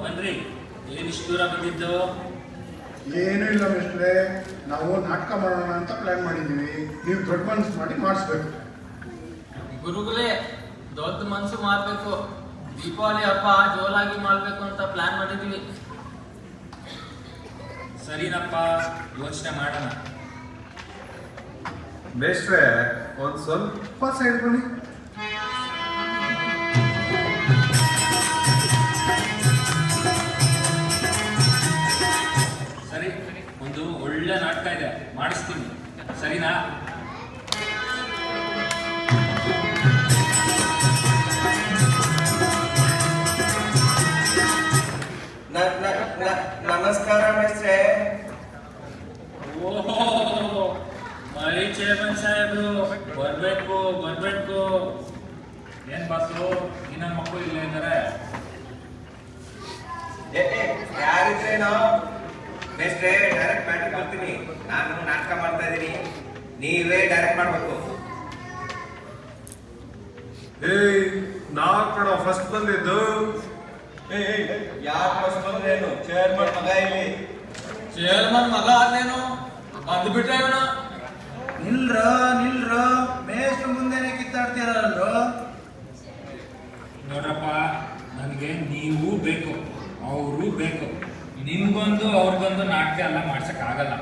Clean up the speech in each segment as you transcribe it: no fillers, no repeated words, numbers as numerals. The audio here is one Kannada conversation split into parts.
ಬನ್ರಿ. ಏನಿಷ್ಟು ದೂರ ಬಂದಿದ್ದು? ಏನೂ ಇಲ್ಲ ಮಿಸ್ಟ್ರೆ, ನಾವು ನಾಟಕ ಮಾಡೋಣ ಅಂತ ಪ್ಲಾನ್ ಮಾಡಿದ್ದೀವಿ. ನೀವು ದೊಡ್ಡ ಮನಸ್ಸು ಮಾಡಿ ಮಾಡಿಸ್ಬೇಕು. ಗುರುಗಳೇ, ದೊಡ್ಡ ಮನಸ್ಸು ಮಾಡಬೇಕು. ದೀಪಾವಳಿ ಹಬ್ಬ ಜೋರಾಗಿ ಮಾಡಬೇಕು ಅಂತ ಪ್ಲಾನ್ ಮಾಡಿದ್ದೀವಿ. ಸರಿನಪ್ಪ, ಯೋಚನೆ ಮಾಡೋಣ. ಮೇಷ್ಟ್ರೆ, ಒಂದು ಸ್ವಲ್ಪ ಸೈಡ್ ಬನ್ನಿ. ಸರಿ, ಒಂದು ಒಳ್ಳೆ ನಾಟಕ ಇದೆ, ಮಾಡಿಸ್ತೀನಿ. ಸರಿನಾ? ನಮಸ್ಕಾರ ಮೇಷ್ಟ್ರೆ. ಓಹೋ, ಚೇರ್ಮನ್ ಸಾಹೇಬ್ರು ಬರ್ಬೇಕು. ಏನ್ ಬಾಸು, ಇನ್ನೊಂದು ಮಕ್ಕಳು ಇಲ್ಲೇ ಇದ್ದಾರೆ. ಯಾರಿದ್ರೇನೋ ಮೇಷ್ಟ್ರೆ, ಡೈರೆಕ್ಟ್ ಮ್ಯಾಟ್ರಿಗೆ ಬರ್ತೀನಿ. ನಾನು ನಾಟಕ ಮಾಡ್ತಾ ಇದ್ದೀನಿ, ನೀವೇ ಡೈರೆಕ್ಟ್ ಮಾಡ್ಬೇಕು. ನಾಲ್ಕು ಫಸ್ಟ್ ಬಂದಿದ್ದು. ಯಾರು ಫಸ್ಟ್ ಬಂದ್ರೇನು? ಚೇರ್ಮನ್ ಮಗ ಇಲ್ಲಿ. ಚೇರ್ಮನ್ ಮಗ ಅಲ್ಲೇನು ಬಂದ್ಬಿಟ್ರೆ ಇವನು. ನಿಲ್ರ ಮೇಷ್ಟ್ರ ಮುಂದೆನೆ ಕಿತ್ತಾಡ್ತೀರಲ್ರು. ನೋಡ್ರಪ್ಪ, ನನಗೆ ನೀವು ಬೇಕು, ಅವರು ಬೇಕು. ನಿಮ್ಗೊಂದು ಅವ್ರಿಗೊಂದು ನಾಟಕ ಎಲ್ಲ ಮಾಡ್ಸಕ್ಕಾಗಲ್ಲ.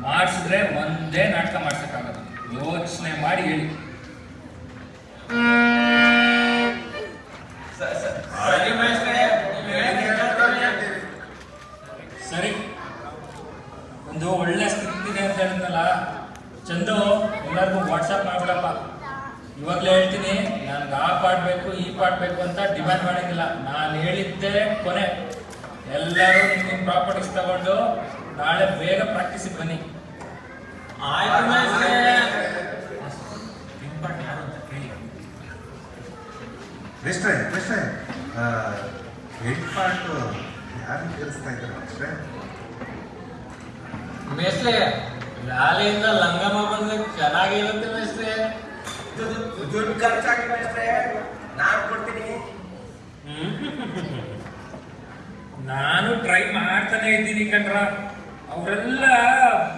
ಮಾಡಿಸಿದ್ರೆ ಒಂದೇ ನಾಟಕ ಮಾಡ್ಸಕ್ಕಾಗಲ್ಲ. ಯೋಚನೆ ಮಾಡಿ ಹೇಳಿ. ಸರಿ ಮೇಷ್ಟ್ರೆ, ಸರಿ, ಒಂದು ಒಳ್ಳೆ ಸ್ಕ್ರಿಪ್ಟ್ ಇದೆ ಅಂತ ಹೇಳಿದ್ನಲ್ಲ ಚಂದು, ಎಲ್ಲರಿಗೂ ವಾಟ್ಸಪ್ ಮಾಡ್ಬಿಡಪ್ಪ. ಇವಾಗಲೇ ಹೇಳ್ತೀನಿ, ನನಗೆ ಆ ಪಾಠ ಬೇಕು, ಈ ಪಾಠ ಬೇಕು ಅಂತ ಡಿಮ್ಯಾಂಡ್ ಮಾಡೋಂಗಿಲ್ಲ. ನಾನು ಹೇಳಿದ್ದೆ ಕೊನೆ. ಎಲ್ಲರೂ ನಿಮ್ಮ ಪ್ರಾಪರ್ಟೀಸ್ ತಗೊಂಡು ನಾಳೆ ಬೇಗ ಪ್ರಾಕ್ಟೀಸಿಗೆ ಬನ್ನಿ. ಆಯ್ತು ಮೇಷ್ಟ್ರೆ. ನಿಮ್ಮ ಪಾಠ ಯಾರು ಅಂತ ಕೇಳಿ. ಮೇಷ್ಟ್ರೆ, ಹೆಡ್ ಪಾರ್ಟ್ ಯಾರು ಕೇಳಿಸ್ತಾ ಇದ್ದಾರೆ ಮೇಷ್ಟ್ರೆ? ಮೇಷ್ಟ್ರೆ, ಶಾಲೆಯಿಂದ ಲಂಗಮ್ಮ ಬಂದ್ರೆ ಚೆನ್ನಾಗಿರುತ್ತೆ ಮೇಷ್ಟ್ರೆ. ದುಡ್ಡು ಖರ್ಚಾಗಿ ಮೇಷ್ಟ್ರೆ, ನಾನು ಕೊಡ್ತೀನಿ. ನಾನು ಟ್ರೈ ಮಾಡ್ತಾನೆ ಇದ್ದೀನಿ ಕಣ್ರ. ಅವರೆಲ್ಲ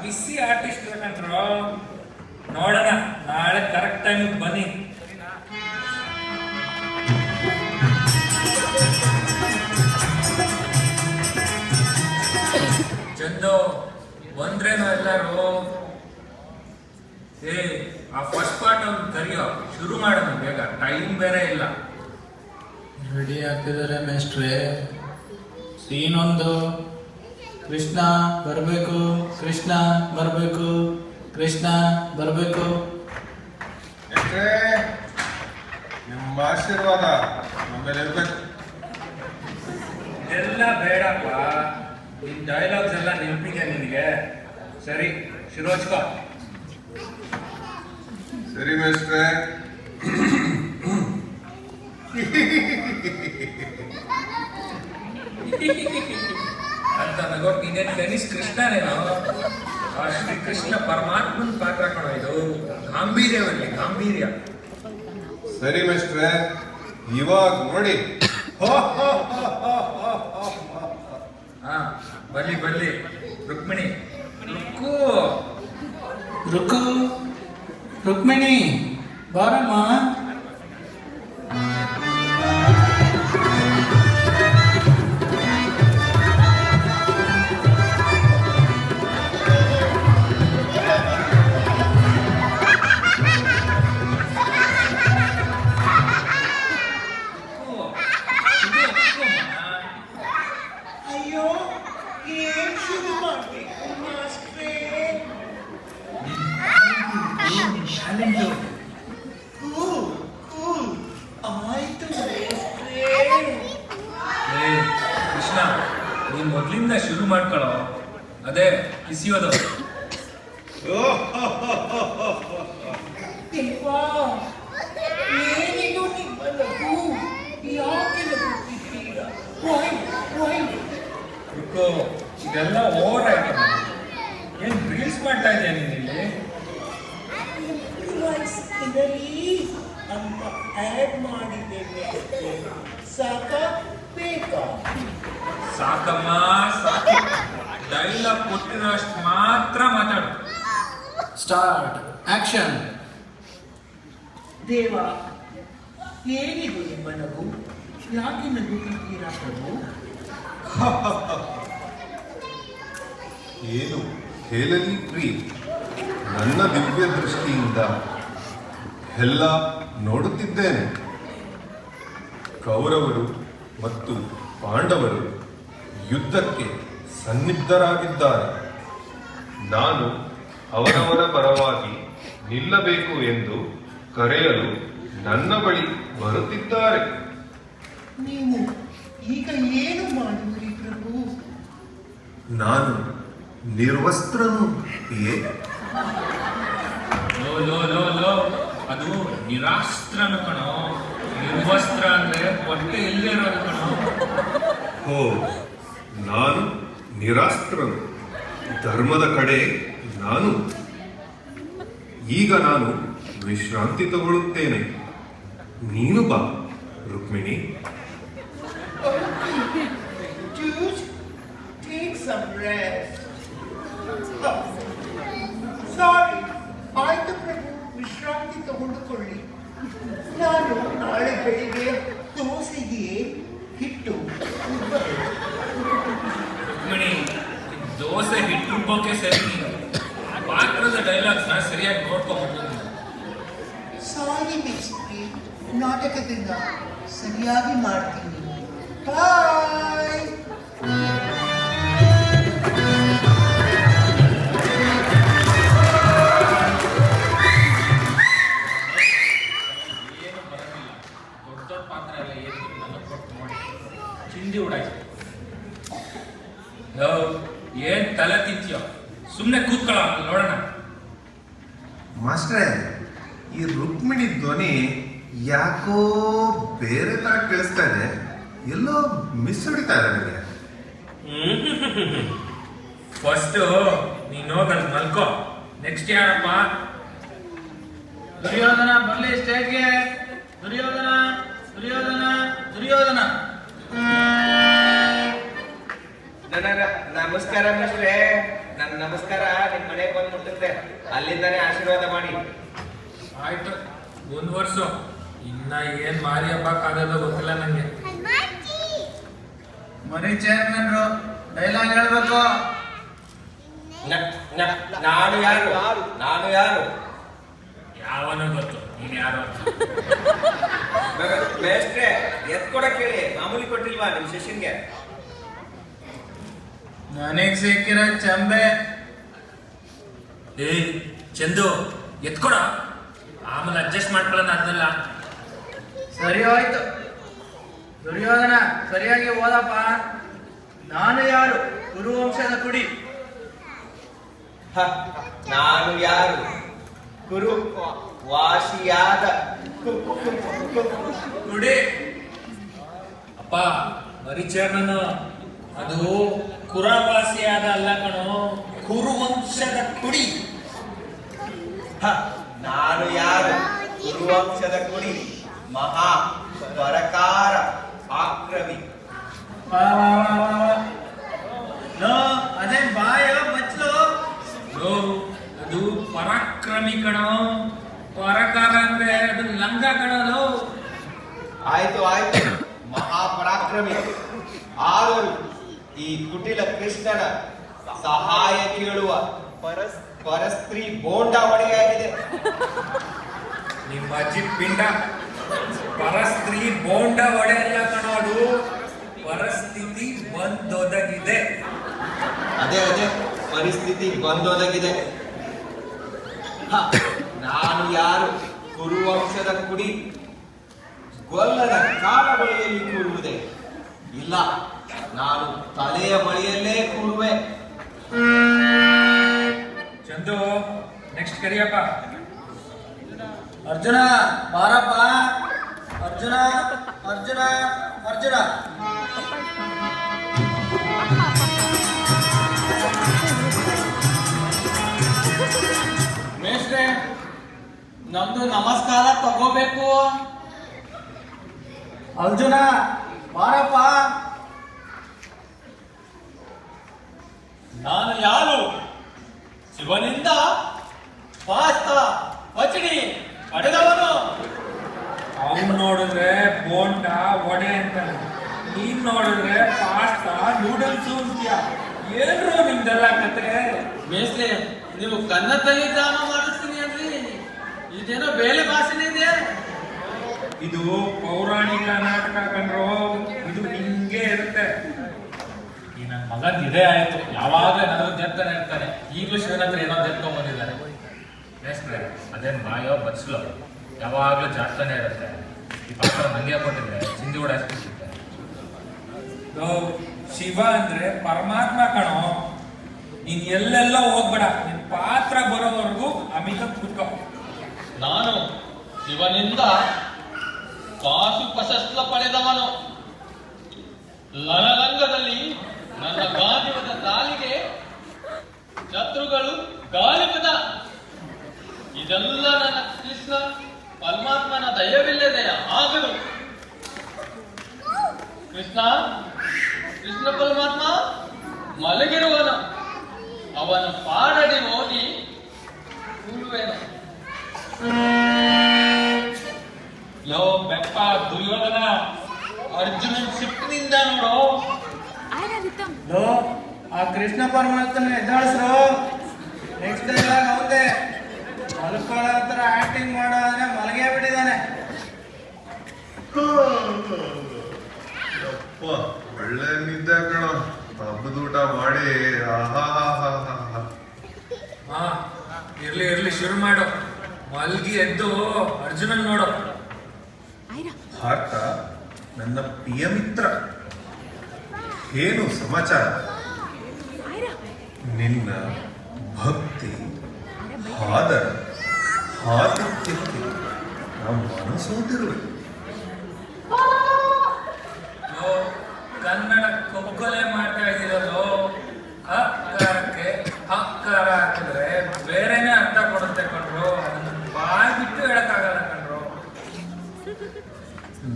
ಬಿಸಿ ಆರ್ಟಿಸ್ಟ್ ಕಣ್ರ. ನೋಡೋಣ, ನಾಳೆ ಕರೆಕ್ಟ್ ಟೈಮಿಗೆ ಬನ್ನಿ. ಚಂದು, ಬಂದ್ರೇನೋ ಎಲ್ಲರೂ? ಆ ಫಸ್ಟ್ ಪಾರ್ಟ್ ಅವ್ನು ಕರಿಯೋ, ಶುರು ಮಾಡೋಣ ಬೇಗ, ಟೈಮ್ ಬೇರೆ ಇಲ್ಲ. ರೆಡಿ ಆಗ್ತಿದ್ದಾರೆ ಮೇಷ್ಟ್ರೆ. ಸೀನ್ ಒಂದು. ಕೃಷ್ಣ ಬರಬೇಕು. ಮೇಷ್ಟ್ರೆ, ನಿಮ್ಮ ಆಶೀರ್ವಾದ ನಮ್ಮೇಲೆ ಇರ್ಬೇಕು. ಎಲ್ಲ ಬೇಡಪ್ಪ, ನಿನ್ ಡೈಲಾಗ್ಸ್ ಎಲ್ಲ ನೆನಪಿದೆ ನಿನಗೆ. ಸರಿ, ಶುರು ಹಚ್ಕೋ. ಸರಿ ಮೇಷ್ಟ್ರೆ. ಅಂತ ನಗೋಟ್ ನೀನೇನು ಗಣೇಶ್ ಕೃಷ್ಣನೇನೋ? ಆ ಶ್ರೀ ಕೃಷ್ಣ ಪರಮಾತ್ಮನ ಪಾತ್ರ ಕಣೋ ಇದು. ಗಾಂಭೀರ್ಯ. ಸರಿ ಮೇಷ್ಟ್ರೆ, ಇವಾಗ ನೋಡಿ. ಹಾ, ಬಲ್ಲಿ ರುಕ್ಮಿಣಿ, ರುಕ್ಮಿಣಿ ಬಾರಮ್ಮ. ಕೃಷ್ಣ, ನೀನ್ ಮೊದ್ಲಿಂದ ಶುರು ಮಾಡ್ಕೊಳ್ಳೋ. ಅದೇ ಕಿಸಿಯೋದು. ಏನಿದು ನಿಮ್ಮಲ್ಲೂ ಫುಡ್ಡು ಇದೆಲ್ಲ ಓವರ್ ಆಯ್ತು. ಏನು ರೀಲ್ಸ್ ಮಾಡ್ತಾ ಇದೆಯಾ ನೀನು ಇಲ್ಲಿ? ಅಂತ ಆ್ಯಡ್ ಮಾಡಿದ್ದೇನೆ. ಸಾಕ ಬೇಕಾ? ಸಾಕಮ್ಮ ಸಾಕು. ಡೈಲಾಗ್ ಕೊಟ್ಟಿರೋಷ್ಟು ಮಾತ್ರ ಮಾತಾಡು. Start action. ದೇವ, ಏನಿದು ನಿಮ್ಮ ನಗು? ಯಾಕೆ ನಗುತ್ತಿದ್ದೀರಾ ಪ್ರಭು? ಏನು ಹೇಳಲಿ ಪ್ರೀ, ನನ್ನ ದಿವ್ಯ ದೃಷ್ಟಿಯಿಂದ ಎಲ್ಲ ನೋಡುತ್ತಿದ್ದೇನೆ. ಕೌರವರು ಮತ್ತು ಪಾಂಡವರು ಯುದ್ಧಕ್ಕೆ ಸನ್ನಿದ್ಧರಾಗಿದ್ದಾರೆ. ನಾನು ಅವರವರ ಪರವಾಗಿ ನಿಲ್ಲಬೇಕು ಎಂದು ಕರೆಯಲು ನನ್ನ ಬಳಿ ಬರುತ್ತಿದ್ದಾರೆ. ನೀವು ಈಗ ಏನು ಮಾಡುವಿರಿ ಪ್ರಭು? ನಾನು ನಿರ್ವಸ್ತ್ರನು ಏ ಲೋ ಲೋ ಲೋ ಲೋ, ಅದು ನಿರಾಸ್ತ್ರನು ಕಣೋ. ನಿರ್ವಸ್ತ್ರ ಅಂದ್ರೆ ಹೊಟ್ಟೆ ಇಲ್ಲೇ ಇರೋದು ಕಣೋ. ಹೋ, ನಾನು ನಿರಾಸ್ತ್ರನು, ಧರ್ಮದ ಕಡೆ ನಾನು. ಈಗ ನಾನು ವಿಶ್ರಾಂತಿ ತಗೊಳ್ಳುತ್ತೇನೆ. ನೀನು ಬಾ Rukmini. Choose, take some rest. ಸಾರಿ, ಆಯ್ತು ಪ್ರಭು, ವಿಶ್ರಾಂತಿ ತಗೊಂಡುಕೊಳ್ಳಿ. ನಾನು ನಾಳೆ ಬೆಳಿಗ್ಗೆ ದೋಸೆಗೆ ಹಿಟ್ಟು ರುಬ್ಬಬೇಕು. ರುಕ್ಮಿಣಿ, ದೋಸೆ ಹಿಟ್ಟು ರುಬ್ಬೋಕೆ ಸರಿ. ನೀನು ಪಾತ್ರದ ಡೈಲಾಗ್ಸ್ನ ಸರಿಯಾಗಿ ನೋಡ್ಕೊಂಡ್ಬಂದು. ಸಾರಿ ಮಿಸ್ಟ್ರಿ, ನಾಟಕದಿಂದ ಸರಿಯಾಗಿ ಮಾಡ್ತೀನಿ. ಬಾಯ್. ಏನು ಬರೋದಿಲ್ಲ. ದೊಡ್ಡ ದೊಡ್ಡ ಪಾತ್ರ ಎಲ್ಲ ಏನು ನನಗೆ ಕೊಟ್ಟು ನೋಡಿ ಚಿಂದಿ ಉಡಾಯ್ತು. ಏನ್ ತಲೆ ತಿಂತೀಯೋ? ಸುಮ್ಮನೆ ಕೂತ್ಕೊಳ್ಳೋ, ನೋಡೋಣ. ಮಾಸ್ಟ್ರೇ, ಈ ರುಕ್ಮಿಣಿ ಧ್ವನಿ ಯಾಕೋ ಬೇರೆ ತರ ಕೇಳಿಸ್ತಾ ಇದೆ. ಎಲ್ಲೋ ಮಿಸ್ ಹೊಡಿತಾ ಇದೆ ನನಗೆ. ಫಸ್ಟ್ ನೀನು ಹೋಗಲ್ಲಿ ಮಲ್ಕೋ. ನೆಕ್ಸ್ಟ್ ಯಾರಪ್ಪ? ದುರ್ಯೋಧನ ಬರ್ಲಿ ಸ್ಟೇಜ್ಗೆ. ದುರ್ಯೋಧನ ದುರ್ಯೋಧನ ದುರ್ಯೋಧನ. ನಮಸ್ಕಾರ ಮಿಸ್ಟ್ರೆ. ನನ್ನ ನಮಸ್ಕಾರ ನಿಮ್ ಮನೆಗೆ ಬಂದು ಮುಟ್ಟುತ್ತೆ. ಅಲ್ಲಿಂದಾನೇ ಆಶೀರ್ವಾದ ಮಾಡಿ. ಆಯ್ತು, ಮುಂದುವರ್ಸು. ಇನ್ನ ಏನ್ ಮಾರಿ ಹಬ್ಬ ಕಾದೋ ಗೊತ್ತಿಲ್ಲ ನಂಗೆ. ಮರಿ ಚೇರ್ಮನ್ರು ಡೈಲಾಗ್ ಹೇಳ್ಬೇಕು. ನಾನು ಯಾರು? ನಾನು ಯಾರು? ಯಾವನೋ ಗೊತ್ತು ನೀನ್ ಯಾರು ಅಂತ. ಮೇಷ್ಟ್ರೆ, ಎತ್ಕೊಡಕ್ ಹೇಳಿ. ಮಾಮೂಲಿ ಕೊಟ್ಟಿಲ್ವಾ ನಿಮ್ ಶಿಷ್ಯನ್ಗೆ? ನನಗ್ ಸಿಕ್ಕಿರೋ ಚಂಬೆ. ಏ ಚಂದು, ಎತ್ಕೊಡ. ಆಮೇಲೆ ಅಡ್ಜಸ್ಟ್ ಮಾಡ್ಕೊಳ್ಳೋಣ ಅದನ್ನೆಲ್ಲ. ಸರಿ ಹೋಯ್ತು. ದುರ್ಯೋಧನ ಸರಿಯಾಗಿ ಓದಪ್ಪ. ನಾನು ಯಾರು? ಕುರುವಂಶದ ಕುಡಿ. ನಾನು ಯಾರು? ಕುರು ವಾಸಿಯಾದ ನೋಡಿ ಅಪ್ಪ, ಮರಿ ಚೇರ್ಮನ್ ಅದು ಕುರವಾಸಿಯಾದ ಅಲ್ಲ ಕಣೋ, ಕುರುವಂಶದ ಕುಡಿ. ನಾನು ಯಾರು? ಕುರುವಂಶದ ಕುಡಿ, ಮಹಾ ಪರಕಾರ ಆಕ್ರಮಿ. ಅದೇನ್ ಬಾಯ ಬಚ್ಲು. ಅದು ಪರಾಕ್ರಮಿ ಕಣೋ. ಪರಕಾರ ಅಂದ್ರೆ ಅದು ಲಂಗ ಕಣೋ. ಆಯ್ತು ಆಯ್ತು, ಮಹಾಪರಾಕ್ರಮಿ. ಆದರೂ ಈ ಕುಟಿಲ ಕೃಷ್ಣನ ಸಹಾಯ ಕೇಳುವ ಪರಸ್ತ್ರೀ ಬೋಂಡ ಒಡೆಯಾಗಿದೆ. ನಿಮ್ಮ ಅಜ್ಜಿ ಪಿಂಡ. ಪರಸ್ತ್ರೀ ಬೋಂಡ ಒಡೆಯಲ್ಲ ಕಣೋದು, ಪರಿಸ್ಥಿತಿ ಬಂದೊದಗಿದೆ. ಅದೇ ಪರಿಸ್ಥಿತಿ ಬಂದೊದಗಿದೆ. ನಾನು ಯಾರು? ಕುರುವಂಶದ ಕುಡಿ, ಗೊಲ್ಲದ ಕಾಲ ಬಳಿಯಲ್ಲಿ ಕೂರುವುದೇ ಇಲ್ಲ. ನಾನು ತಲೆಯ ಬಳಿಯಲ್ಲೇ ಕೂರುವೆ. ಚಂದು, ನೆಕ್ಸ್ಟ್ ಕರಿಯಪ್ಪ. ಅರ್ಜುನ ಬಾರಪ್ಪ. ಅರ್ಜುನ ಅರ್ಜುನ ಅರ್ಜುನ. ನಮ್ದು ನಮಸ್ಕಾರ ತಗೋಬೇಕು. ಅರ್ಜುನ ಬಾರಪ್ಪ. ನಾನು ಯಾರು? ಶಿವನಿಂದ ಪಾಸ್ತಾ ಪಚಡಿ ಪಡೆದವನು. ಅವ್ನು ನೋಡಿದ್ರೆ ಬೋಂಡ ವಡೆ ಅಂತಾನೆ, ನೀನ್ ನೋಡಿದ್ರೆ ಪಾಸ್ತಾ ನೂಡಲ್ಸು ಅಂತ್ಯ. ಏನ್ರು ನಿಮ್ದೆಲ್ಲ ಕತೆ? ಮೇಸ್ಲೆ, ನೀವು ಕನ್ನಡದಲ್ಲಿ ಡ್ರಾಮಾ ಮಾಡಿಸ್ತೀನಿ ಅಂದ್ರಿ, ಇದೇನೋ ಬೇರೆ ಭಾಷೆನೇ ಇದೆ. ಇದು ಪೌರಾಣಿಕ ನಾಟಕ ಕಣ್ರು, ಇದು ಹಿಂಗೆ ಇರುತ್ತೆ. ಈ ನನ್ನ ಮಗನ್ ಇದೇ ಆಯ್ತು, ಯಾವಾಗ ನನಗೆ ಜರ್ತಾನೆ ಇರ್ತಾನೆ. ಈಗಲೂ ಶಿವನ ಹತ್ರ ಏನೋ ಜರ್ಕೊಂಡ್ ಬಂದಿದ್ದಾರೆ. ಮೇಸ್ಟ್ರೆ, ಅದೇನ್ ಬಾಯೋ ಬಚ್ಲೋ, ಯಾವಾಗ್ಲೂ ಜಾಸ್ತಾನೆ ಇರುತ್ತೆ. ಈ ಪಾತ್ರ ನಂಗೆ ಕೊಟ್ಟಿದ್ರೆ ಚಿಂದಿ ಓಡಾಯಿಸ್ಬಿಟ್ಟಿದ್ದೆ. ಶಿವ ಅಂದ್ರೆ ಪರಮಾತ್ಮ ಕಣೋ, ನೀನ್ ಎಲ್ಲೆಲ್ಲೋ ಹೋಗ್ಬೇಡ, ನಿನ್ ಪಾತ್ರ ಬರೋವರೆಗೂ ಅಮಿತ ಕೂತ್ಕೋ. ನಾನು ಶಿವನಿಂದ ಕಾಸು ಪ್ರಶಸ್ತಿ ಪಡೆದವನು. ರಣರಂಗದಲ್ಲಿ ನನ್ನ ಗಾಂಧಿವದ ತಾಲಿಗೆ ಶತ್ರುಗಳು ಗಾಳಿಪದ. ಇದೆಲ್ಲ ನನ್ನ ಕೃಷ್ಣ ಪರಮಾತ್ಮನ ದಯವಿಲ್ಲದೆ ಆಗಲು. ಕೃಷ್ಣ ಪರಮಾತ್ಮ ಮಲಗಿರುವನು, ಅವನ ಪಾಡಡಿ ಹೋಗಿ ಕೂರುವೆನು. ಲೋ ಬೆಪ್ಪ ದುರ್ಯೋಧನ, ಅರ್ಜುನನ್ ಸಿಟ್ಟಿನಿಂದ ನೋಡು. ಲೋ, ಆ ಕೃಷ್ಣ ಪರಮಾತ್ಮನ ಎದ್ದಾಳಿಸ್ರು. Next dialogue ಅವಂದೆ. ಮಲ್ಕೊಳ್ಳೋ ಹತ್ರ ಆಕ್ಟಿಂಗ್ ಮಾಡೋದ್ರೆ ಮಲಗೇ ಬಿಟ್ಟಿದ್ದಾನೆ. ಅಪ್ಪ, ಒಳ್ಳೆ ನಿದ್ದೆ ಕಣ. ಹಬ್ಬದೂಟ ಮಾಡಿ ಆಹಾಹಾಹಾಹಾ. ಹಾ, ಇರ್ಲಿ ಶುರು ಮಾಡು. ಮಲ್ಗಿ ಎದ್ದು ಅರ್ಜುನನ್ ನೋಡು. ಭಾರತ ನನ್ನ ಪ್ರಿಯ ಮಿತ್ರ, ಏನು ಸಮಾಚಾರ? ನಿನ್ನ ಭಕ್ತಿ ಆದರ ಆತಿಥ್ಯಕ್ಕೆ ನಾವು ಮನಸೋತಿರುವೆ. ಕನ್ನಡ ಕೊಗ್ಗೊಲೆ ಮಾಡ್ತಾ ಇದ್ದೀರಲ್ಲೋ. ಅಕಾರಕ್ಕೆ ಹಕ್ಕಾರ ಹಾಕಿದ್ರೆ ಬೇರೆನೆ ಅರ್ಥ ಕೊಡುತ್ತೆ ಕಣ್ರು. ಅದನ್ನ ಬಾಯ್ ಬಿಟ್ಟು ಹೇಳಕ್ಕಾಗಲ್ಲ ಕಣ್ರು.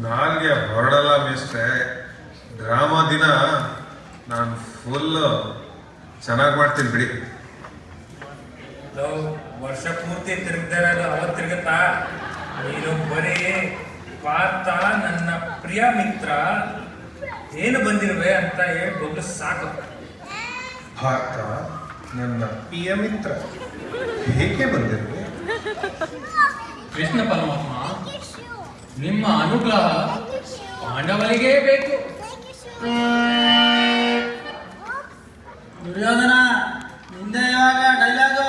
ನಾಲ್ಗೆ ಹೊರಡಲ್ಲ ಮಿಸ್ಟ್ರೆ. ಡ್ರಾಮಾ ದಿನ ನಾನು ಫುಲ್ ಚೆನ್ನಾಗಿ ಮಾಡ್ತೀನಿ ಬಿಡಿ. ವರ್ಷ ಪೂರ್ತಿ ತಿರುಗ್ದಾರ ಅವತ್ತು ತಿರುಗುತ್ತಾ? ನೀನು ಬರೀ ಪಾರ್ಥ ನನ್ನ ಪ್ರಿಯ ಮಿತ್ರ ಏನು ಬಂದಿರುವೆ ಅಂತ ಹೇಳ್ಬೋದು ಸಾಕು. ಭಾರತ ನನ್ನ ಪ್ರಿಯ ಮಿತ್ರ, ಹೇಗೆ ಬಂದಿರುವೆ? ಕೃಷ್ಣ ಪರಮಾತ್ಮ, ನಿಮ್ಮ ಅನುಗ್ರಹ ಪಾಂಡವರಿಗೇ ಬೇಕು. ದುರ್ಯೋಧನ, ನಿಂದೆ ಇವಾಗ ಡೈಲಾಗು.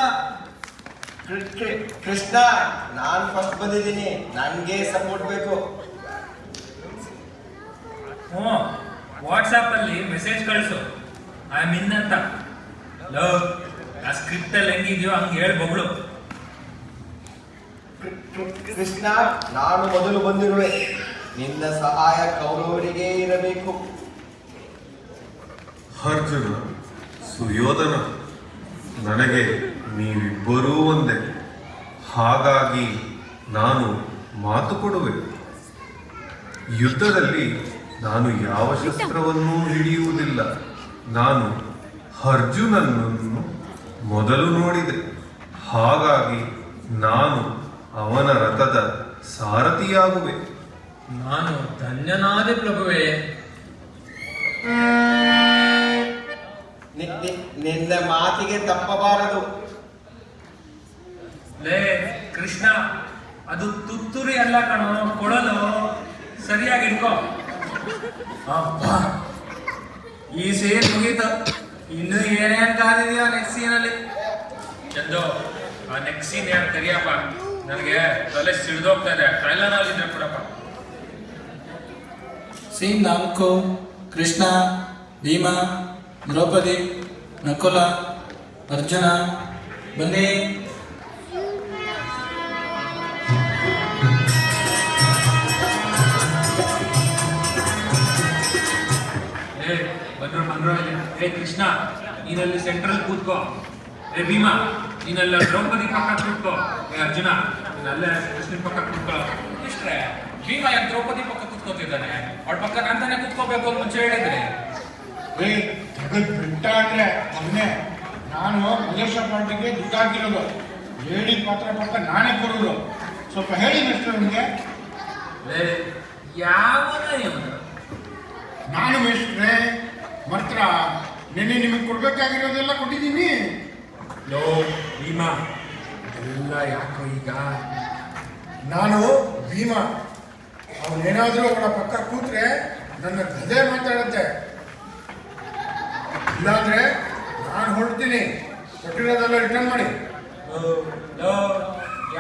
ಕೃಷ್ಣ, ನಾನ್ ಫಸ್ಟ್ ಬಂದಿದ್ದೀನಿ, ನನ್ಗೆ ಸಪೋರ್ಟ್ ಬೇಕು. ಹ್ಞೂ, ವಾಟ್ಸಾಪ್ ಅಲ್ಲಿ ಮೆಸೇಜ್ ಕಳಿಸು, ಐ ಮಿನ್ ಅಂತ. ಲವ್, ಆ ಸ್ಕ್ರಿಪ್ಟ್ ಅಲ್ಲಿ ಹೆಂಗಿದೆಯೋ ಹಂಗೆ ಹೇಳ್ಬಗಳು. ಕೃಷ್ಣ, ನಾನು ಮೊದಲು ಬಂದಿರುವೆ, ನಿನ್ನ ಸಹಾಯ ಕೌರವರಿಗೆ ಇರಬೇಕು. ಅರ್ಜುನ, ಸುಯೋಧನ, ನನಗೆ ನೀವಿಬ್ಬರೂ ಒಂದೇ. ಹಾಗಾಗಿ ನಾನು ಮಾತು ಕೊಡುವೆ. ಯುದ್ಧದಲ್ಲಿ ನಾನು ಯಾವ ಶಸ್ತ್ರವನ್ನೂ ಹಿಡಿಯುವುದಿಲ್ಲ. ನಾನು ಅರ್ಜುನನನ್ನು ಮೊದಲು ನೋಡಿದೆ. ಹಾಗಾಗಿ ನಾನು ಅವನ ರಥದ ಸಾರಥಿಯಾಗುವೆ. ನಾನು ಧನ್ಯನಾದೆ ಪ್ರಭುವೇ. ನಿನ್ನ ಮಾತಿಗೆ ತಪ್ಪಬಾರದು. ಲೇ ಕೃಷ್ಣ, ಅದು ತುತ್ತೂರಿ ಅಲ್ಲ ಕಣೋ, ಕೊಡಲು. ಸರಿಯಾಗಿ ಇಟ್ಕೋ. ಅಪ್ಪ, ಈ ಸೀನ್ ಮುಗೀತು. ಇನ್ನು ಏನೇನ್ ಕಾದಿದೆಯೋ ನೆಕ್ಸ್ಟ್ ಸೀನಲ್ಲಿ. ಚಂದು, ಆ ನೆಕ್ಸ್ಟ್ ಸೀನ್ ಯಾರು ಕರಿಯಪ್ಪ, ನನಗೆ ತಲೆ ಸಿಡ್ದೋಗ್ತಾ ಇದೆ. ಟ್ರೈಲರ್ ಅಲ್ಲಿ ಇದ್ರೆ ಕೊಡಪ್ಪ. ಸೀನ್ 4. ಕೃಷ್ಣ, ಭೀಮ, ದ್ರೌಪದಿ, ನಕುಲ, ಅರ್ಜುನ. ಬನ್ನಿ. ಬಂದ್ರು. ಹೇ ಕೃಷ್ಣ, ನೀನಲ್ಲಿ ಸೆಂಟ್ರಲ್ ಕೂತ್ಕೋ. ಹೇ ಭೀಮಾ, ನೀನೆಲ್ಲ ದ್ರೌಪದಿ ಪಕ್ಕ ಕೂತ್ಕೋ. ಹೇ ಅರ್ಜುನ, ಅಲ್ಲೇ ಕೃಷ್ಣನ್ ಪಕ್ಕ ಕೂತ್ಕೊಳ್ಳೋ ಇಷ್ಟ್ರೆ ಭೀಮ ಯಾಕೆ ದ್ರೌಪದಿ ಪಕ್ಕ ಕೂತ್ಕೋತಿದ್ದಾನೆ ಅವಳ ಪಕ್ಕ ನಾನು ತಾನೇ ಕೂತ್ಕೋಬೇಕು ಅಂತ ಮುಂಚೆ ಹೇಳಿದ್ರೆ ತೆಗೆದು ಬಿಟ್ಟ ಅಂದ್ರೆ ಮೊನ್ನೆ ನಾನು ಪ್ರದೇಶ ಪಾರ್ಟಿಗೆ ದುಡ್ಡು ಹಾಕಿರೋದು ಹೇಳಿ ಪಾತ್ರ ಪಕ್ಕ ನಾನೇ ಕೊಡೋದು ಸ್ವಲ್ಪ ಹೇಳಿ ಮಿಸ್ಟರ್ ನಿಮಗೆ ಯಾವನ ಇವನು ನಾನು ಮಿಸ್ಟ್ರೆ ಮಾತ್ರ ನಿನ್ನೆ ನಿಮಗೆ ಕೊಡ್ಬೇಕಾಗಿರೋದೆಲ್ಲ ಕೊಟ್ಟಿದ್ದೀನಿ. ಲೋ ಭೀಮಾ ಎಲ್ಲ ಯಾಕೋ ಈಗ ನಾನು ಭೀಮ ಅವನೇನಾದ್ರೂ ಅವಳ ಪಕ್ಕ ಕೂತ್ರೆ ನನ್ನ ಗದೆ ಮಾತಾಡುತ್ತೆ, ಇಲ್ಲಾಂದ್ರೆ ನಾನು ಹೊರಡ್ತೀನಿ. ಕೊಟ್ಟಿರೋದೆಲ್ಲ ರಿಟರ್ನ್ ಮಾಡಿ.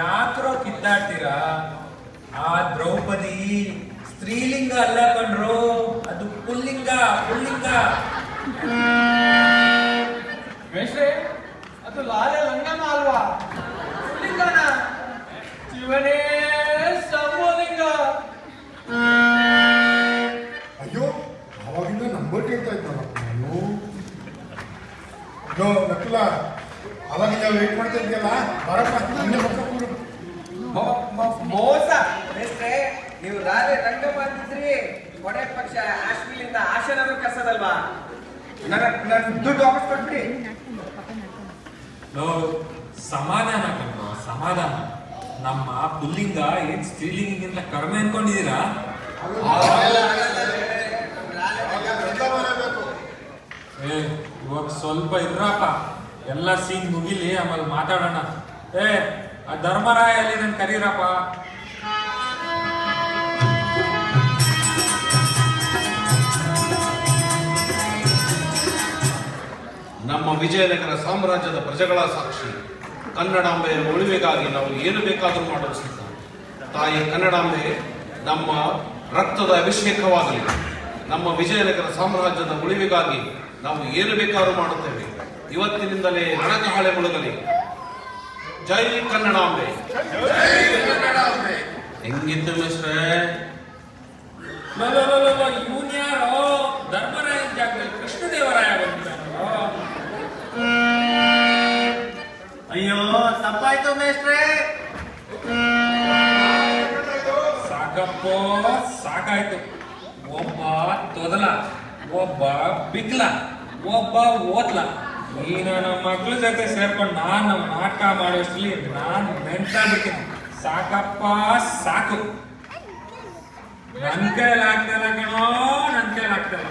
ಯಾಕ್ರೋ ಕಿತ್ತಾಡ್ತೀರಾ? ಆ ದ್ರೌಪದಿ ಸ್ತ್ರೀಲಿಂಗ ಅಲ್ಲ ಕಣ್ರು, ಅದು ಪುಲ್ಲಿಂಗ ಪುಲ್ಲಿಂಗ. ಮೇಷ್ಟ್ರೆ ಅದು ಲಾಲೆ ಲಂಗನ ಅಲ್ವಾ? ಲಿಂಗನ ಶಿವನೇ ಸಂಬೋಲಿಂಗ. ಅಯ್ಯೋ ಅವಾಗಿಂದ ನಂಬರ್ ಕೇಳ್ತಾ ಇದ್ದಲ್ಲಪ್ಪ ನಾನು. ನಕುಲ ಅವಾಗಿಂದ ವೇಟ್ ಮಾಡ್ತಾ ಇದೆಯಲ್ಲ, ಬರಪ್ಪ ನಿನ್ನೆ ಪಕ್ಕ ಕೂರು. ಮೋಸ ಮೇಷ್ಟ್ರೆ, ನೀವು ರಾಜೆ ರಂಗ ಮಾಡ್ತಿದ್ರಿ, ಕೊನೆ ಪಕ್ಷ ಆಶ್ವಿಲಿಂದ ಆಶನಾದ್ರೂ ಕರ್ಸೋದಲ್ವಾ? ನನ್ನ ದುಡ್ಡು ವಾಪಸ್ ಕೊಟ್ಬಿಡಿ. ಸಮಾಧಾನ ಕಣ್ರು, ಸಮಾಧಾನ. ನಮ್ಮ ಪುಲ್ಲಿಂಗ ಏನ್ ಸ್ತ್ರೀಲಿಂಗಿಂತ ಕಡಿಮೆ ಅನ್ಕೊಂಡಿದೀರಾ? ಇವಾಗ ಸ್ವಲ್ಪ ಇರ್ರಪ್ಪ, ಎಲ್ಲ ಸೀನ್ ಮುಗಿಲಿ, ಆಮೇಲೆ ಮಾತಾಡೋಣ. ಆ ಧರ್ಮರಾಯ ಅಲ್ಲಿ ನನ್ ಕರೀರಪ್ಪ. ನಮ್ಮ ವಿಜಯನಗರ ಸಾಮ್ರಾಜ್ಯದ ಪ್ರಜೆಗಳ ಸಾಕ್ಷಿ ಕನ್ನಡಾಂಬೆಯ ಉಳಿವಿಗಾಗಿ ನಾವು ಏನು ಬೇಕಾದರೂ ಮಾಡಲು ಸಿದ್ಧ. ತಾಯಿ ಕನ್ನಡಾಂಬೆ ನಮ್ಮ ರಕ್ತದ ಅಭಿಷೇಕವಾಗಲಿ. ನಮ್ಮ ವಿಜಯನಗರ ಸಾಮ್ರಾಜ್ಯದ ಉಳಿವಿಗಾಗಿ ನಾವು ಏನು ಬೇಕಾದರೂ ಮಾಡುತ್ತೇವೆ. ಇವತ್ತಿನಿಂದಲೇ ರಣಕಹಳೆ ಮುಳುಗಲಿ. ಜೈ ಕನ್ನಡಾಂಬೆ. ಹೆಂಗಿತ್ತು ಮಿಸ್ಟ್ರೆ? ಇವನ್ ಯಾರೋ ಧರ್ಮರಾಯ ಜಾಗದಲ್ಲಿ ಕೃಷ್ಣದೇವರಾಯ ಬಂದಿದ್ದಾನೋ? ಅಯ್ಯೋ ತಪ್ಪಾಯ್ತು ಮೇಷ್ಟ್ರೆ. ಸಾಕಪ್ಪೋ ಸಾಕಾಯ್ತು. ಒಬ್ಬ ತೊದಲ, ಒಬ್ಬ ಬಿಗ್ಲ, ಒಬ್ಬ ಓದ್ಲ. ಈ ನನ್ನ ಮಕ್ಳ ಜೊತೆ ಸೇರ್ಕೊಂಡು ನಾನು ನಮ್ಮ ನಾಟಕ ಮಾಡೋಷ್ಟರಲ್ಲಿ ನಾನು ನೆನ್ಟಾಗ್ಬಿಡ್ತೀನಿ. ಸಾಕಪ್ಪ ಸಾಕು. ನನ್ ಕೈಲಾಗ್ತಲ್ಲ ಕಣೋ, ನನ್ ಕೈಲಾಗ್ತಲ್ಲ.